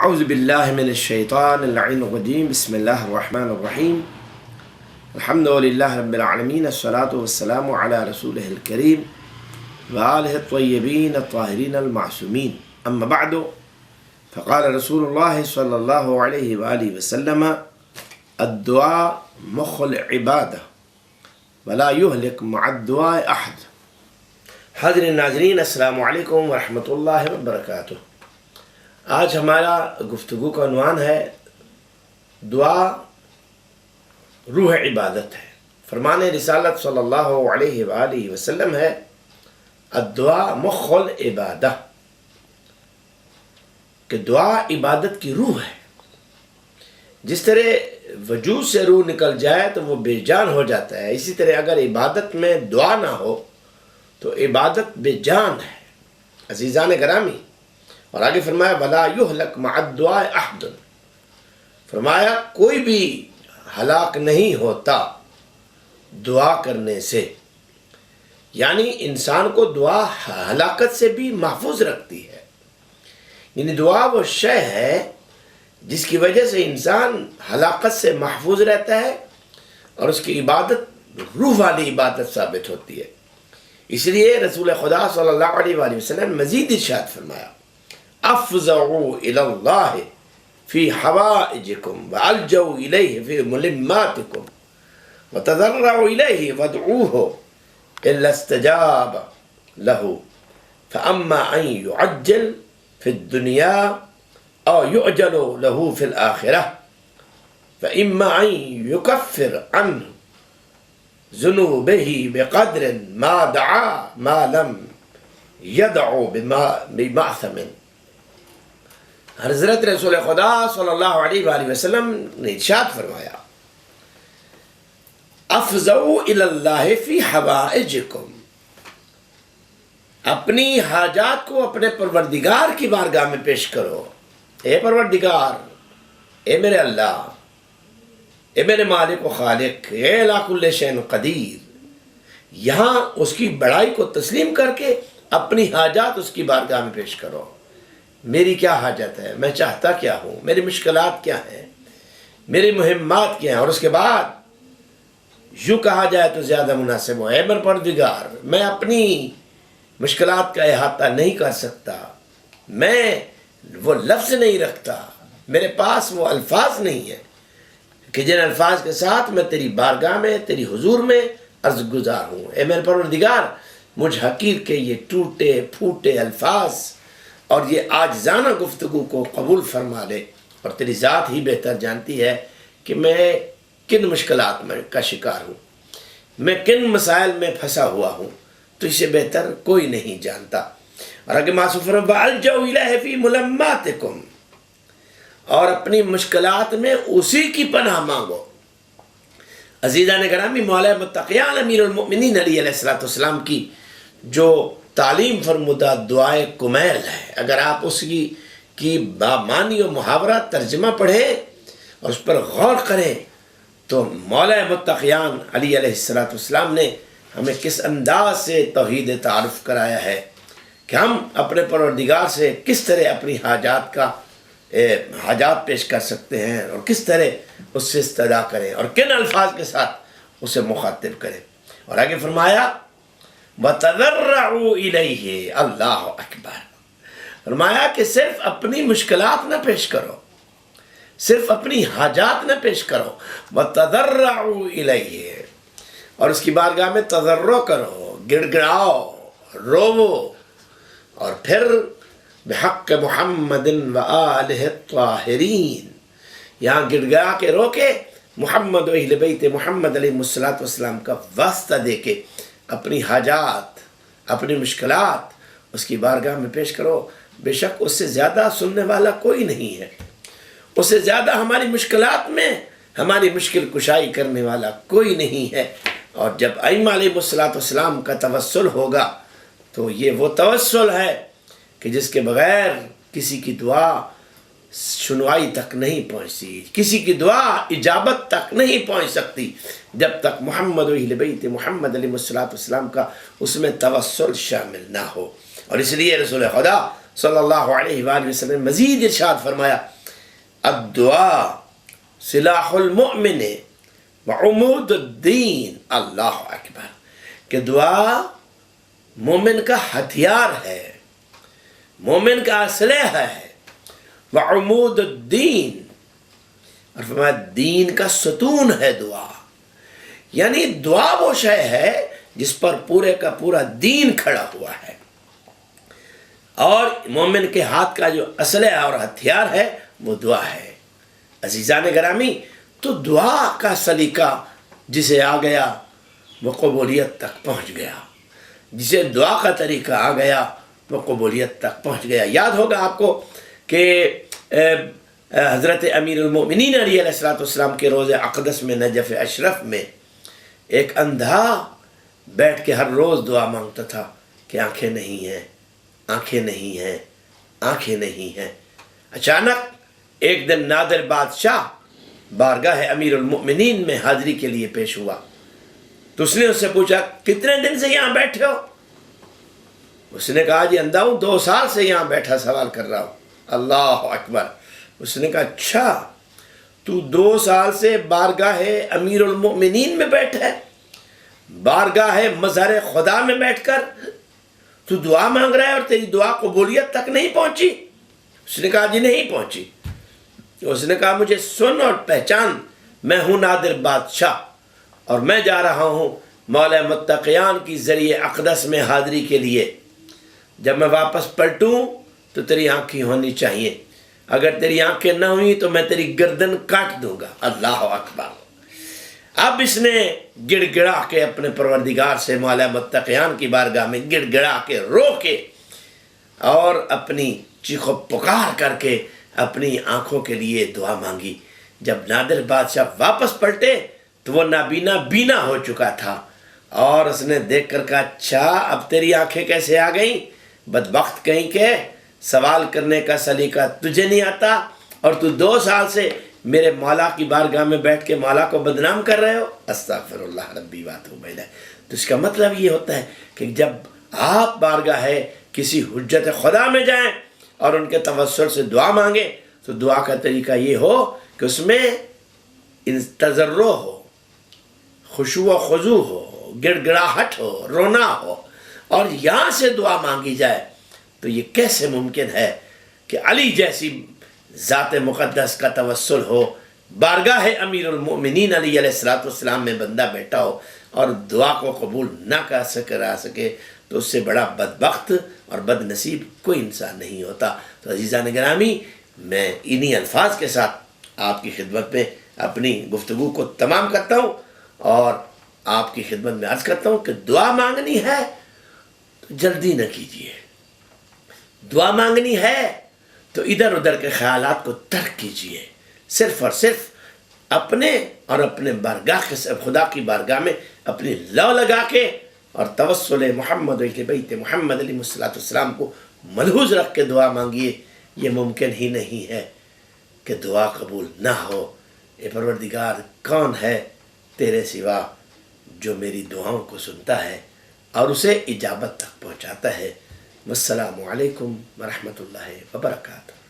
أعوذ بالله من الشيطان اللعين الرجيم. بسم الله الرحمن الرحيم. الحمد لله رب العالمين، الصلاة والسلام على رسوله الكريم وآله الطيبين الطاهرين المعصومين. أما بعد، فقال رسول الله صلى الله عليه وآله وسلم: الدعاء مخ العبادة ولا يهلك مع الدعاء أحد. حاضرین ناظرین، السلام علیکم ورحمۃ اللہ وبرکاتہ۔ آج ہمارا گفتگو کا عنوان ہے دعا روح عبادت ہے۔ فرمان رسالت صلی اللہ علیہ وآلہ وسلم ہے الدعاء مخ العبادہ، کہ دعا عبادت کی روح ہے۔ جس طرح وجود سے روح نکل جائے تو وہ بے جان ہو جاتا ہے، اسی طرح اگر عبادت میں دعا نہ ہو تو عبادت بے جان ہے۔ عزیزان گرامی، اور آگے فرمایا وَلَا يُهْلَكْ مَعَ الدُّعَاءِ أَحْدٌ، فرمایا کوئی بھی ہلاک نہیں ہوتا دعا کرنے سے، یعنی انسان کو دعا ہلاکت سے بھی محفوظ رکھتی ہے۔ یعنی دعا وہ شے ہے جس کی وجہ سے انسان ہلاکت سے محفوظ رہتا ہے، اور اس کی عبادت روح والی عبادت ثابت ہوتی ہے۔ اس لیے رسول خدا صلی اللہ علیہ وآلہ وسلم مزید ارشاد فرمایا: افزعوا الی اللہ فی حوائجکم والجوا الیہ فی ملماتکم وتضرعوا الیہ وادعوہ الا استجاب له فاما ان يعجل فی الدنیا او يعجل له فی الآخرہ فاما ان يکفر عنہ ذنوبہ بقدر ما دعا ما لم یدعو بمعثم۔ حضرت رسول خدا صلی اللہ علیہ وآلہ وسلم نے ارشاد فرمایا: افزعوا الی اللہ فی حوائجکم، اپنی حاجات کو اپنے پروردگار کی بارگاہ میں پیش کرو۔ اے پروردگار، اے میرے اللہ، اے میرے مالک و خالق، اے علی کل شیء قدیر، یہاں اس کی بڑائی کو تسلیم کر کے اپنی حاجات اس کی بارگاہ میں پیش کرو۔ میری کیا حاجت ہے، میں چاہتا کیا ہوں، میری مشکلات کیا ہیں، میری مہمات کیا ہیں، اور اس کے بعد یوں کہا جائے تو زیادہ مناسب ہو: اے میرے پروردگار، میں اپنی مشکلات کا احاطہ نہیں کر سکتا، میں وہ لفظ نہیں رکھتا، میرے پاس وہ الفاظ نہیں ہیں کہ جن الفاظ کے ساتھ میں تیری بارگاہ میں، تیری حضور میں عرض گزار ہوں۔ اے میرے پروردگار، مجھ حقیر کے یہ ٹوٹے پھوٹے الفاظ اور یہ عاجزانہ گفتگو کو قبول فرما لے، اور تیری ذات ہی بہتر جانتی ہے کہ میں کن مشکلات میں کا شکار ہوں، میں کن مسائل میں پھنسا ہوا ہوں، تو اس سے بہتر کوئی نہیں جانتا۔ اور اگر معصوم وَأَلْجَوْا إِلَيْهِ فِي مُلَمَّاتِكُمْ، اور اپنی مشکلات میں اسی کی پناہ مانگو۔ عزیزان گرامی، مولا متقیان امیر المؤمنین علیہ السلام کی جو تعلیم فرمودہ دعائے کمیل ہے، اگر آپ اس کی بامانی و محاورہ ترجمہ پڑھیں اور اس پر غور کریں تو مولا متقیان علیہ السلام نے ہمیں کس انداز سے توحید تعارف کرایا ہے کہ ہم اپنے پروردگار سے کس طرح اپنی حاجات پیش کر سکتے ہیں، اور کس طرح اس سے استدعا کریں، اور کن الفاظ کے ساتھ اسے مخاطب کریں۔ اور آگے فرمایا وَتَضَرَّعُوا إِلَيْهِ، اللہ اکبر، فرمایا کہ صرف اپنی مشکلات نہ پیش کرو، صرف اپنی حاجات نہ پیش کرو، وَتَضَرَّعُوا إِلَيْهِ، اور اس کی بارگاہ میں تضرع کرو، گڑ گڑاؤ، روو، اور پھر بحق محمد وآلہ الطاہرین، یہاں گڑ گڑا کے روکے محمد و اہل بیت محمد علیہ السلام کا واسطہ دے کے اپنی حاجات، اپنی مشکلات اس کی بارگاہ میں پیش کرو۔ بے شک اس سے زیادہ سننے والا کوئی نہیں ہے، اس سے زیادہ ہماری مشکلات میں ہماری مشکل کشائی کرنے والا کوئی نہیں ہے۔ اور جب ائمہ علیہ السلام کا توسل ہوگا تو یہ وہ توسل ہے کہ جس کے بغیر کسی کی دعا سنوائی تک نہیں پہنچتی، کسی کی دعا اجابت تک نہیں پہنچ سکتی جب تک محمد و اہل بیت محمد علیہ السلام کا اس میں توسل شامل نہ ہو۔ اور اس لیے رسول خدا صلی اللہ علیہ وآلہ وسلم مزید ارشاد فرمایا الدعا سلاح المؤمن وعمود الدین، اللہ اکبر، کہ دعا مومن کا ہتھیار ہے، مومن کا اسلحہ ہے، وعمود الدین، اور فرمایا دین کا ستون ہے دعا، یعنی دعا وہ شے ہے جس پر پورے کا پورا دین کھڑا ہوا ہے، اور مومن کے ہاتھ کا جو اسلحہ اور ہتھیار ہے وہ دعا ہے۔ عزیزان گرامی، تو دعا کا سلیقہ جسے آ گیا وہ قبولیت تک پہنچ گیا، جسے دعا کا طریقہ آ گیا وہ قبولیت تک پہنچ گیا۔ یاد ہوگا آپ کو کہ حضرت امیر المؤمنین علیہ السلام کے روز اقدس میں نجف اشرف میں ایک اندھا بیٹھ کے ہر روز دعا مانگتا تھا کہ آنکھیں نہیں ہیں، آنکھیں نہیں ہیں، آنکھیں نہیں ہیں۔ اچانک ایک دن نادر بادشاہ بارگاہ امیر المؤمنین میں حاضری کے لیے پیش ہوا، تو اس نے اس سے پوچھا کتنے دن سے یہاں بیٹھے ہو؟ اس نے کہا جی اندھا ہوں، 2 سال سے یہاں بیٹھا سوال کر رہا ہوں۔ اللہ اکبر۔ اس نے کہا اچھا تو 2 سال سے بارگاہ امیر المؤمنین میں بیٹھا ہے، بارگاہ مظہر خدا میں بیٹھ کر تو دعا مانگ رہا ہے اور تیری دعا قبولیت تک نہیں پہنچی؟ اس نے کہا جی نہیں پہنچی۔ اس نے کہا مجھے سن اور پہچان، میں ہوں نادر بادشاہ اور میں جا رہا ہوں مولا متقیان کی ذریعے اقدس میں حاضری کے لیے، جب میں واپس پلٹوں تو تیری آنکھیں ہونی چاہیے، اگر تیری آنکھیں نہ ہوئی تو میں تیری گردن کاٹ دوں گا۔ اللہ اکبر۔ اب اس نے گڑ گڑا کے اپنے پروردگار سے مولا متقیان کی بارگاہ میں گڑ گڑا کے رو کے اور اپنی چیخ و پکار کر کے اپنی آنکھوں کے لیے دعا مانگی۔ جب نادر بادشاہ واپس پلٹے تو وہ نابینا بینا ہو چکا تھا، اور اس نے دیکھ کر کہا اچھا اب تیری آنکھیں کیسے آ گئیں؟ بدبخت کہیں کہ سوال کرنے کا سلیقہ تجھے نہیں آتا اور تو 2 سال سے میرے مولا کی بارگاہ میں بیٹھ کے مولا کو بدنام کر رہے ہو۔ استغفر اللہ ربی واتوب الیہ۔ تو اس کا مطلب یہ ہوتا ہے کہ جب آپ بارگاہ کسی حجت خدا میں جائیں اور ان کے توسل سے دعا مانگیں تو دعا کا طریقہ یہ ہو کہ اس میں تضرع ہو، خشوع و خضوع ہو، گڑ گڑاہٹ ہو، رونا ہو، اور یہاں سے دعا مانگی جائے۔ تو یہ کیسے ممکن ہے کہ علی جیسی ذات مقدس کا توسل ہو، بارگاہ امیر المؤمنین علیہ السلام میں بندہ بیٹھا ہو اور دعا کو قبول نہ کرا سکے، تو اس سے بڑا بدبخت اور بد نصیب کوئی انسان نہیں ہوتا۔ تو عزیزان گرامی، میں انہی الفاظ کے ساتھ آپ کی خدمت میں اپنی گفتگو کو تمام کرتا ہوں اور آپ کی خدمت میں عرض کرتا ہوں کہ دعا مانگنی ہے تو جلدی نہ کیجیے، دعا مانگنی ہے تو ادھر ادھر کے خیالات کو ترک کیجیے، صرف اور صرف اپنے اور اپنے بارگاہ کے خدا کی بارگاہ میں اپنی لو لگا کے اور توسل محمد بیت محمد علیہ السلام کو ملحوظ رکھ کے دعا مانگیے۔ یہ ممکن ہی نہیں ہے کہ دعا قبول نہ ہو۔ اے پروردگار، کون ہے تیرے سوا جو میری دعاؤں کو سنتا ہے اور اسے اجابت تک پہنچاتا ہے۔ والسلام علیکم ورحمۃ اللہ وبرکاتہ۔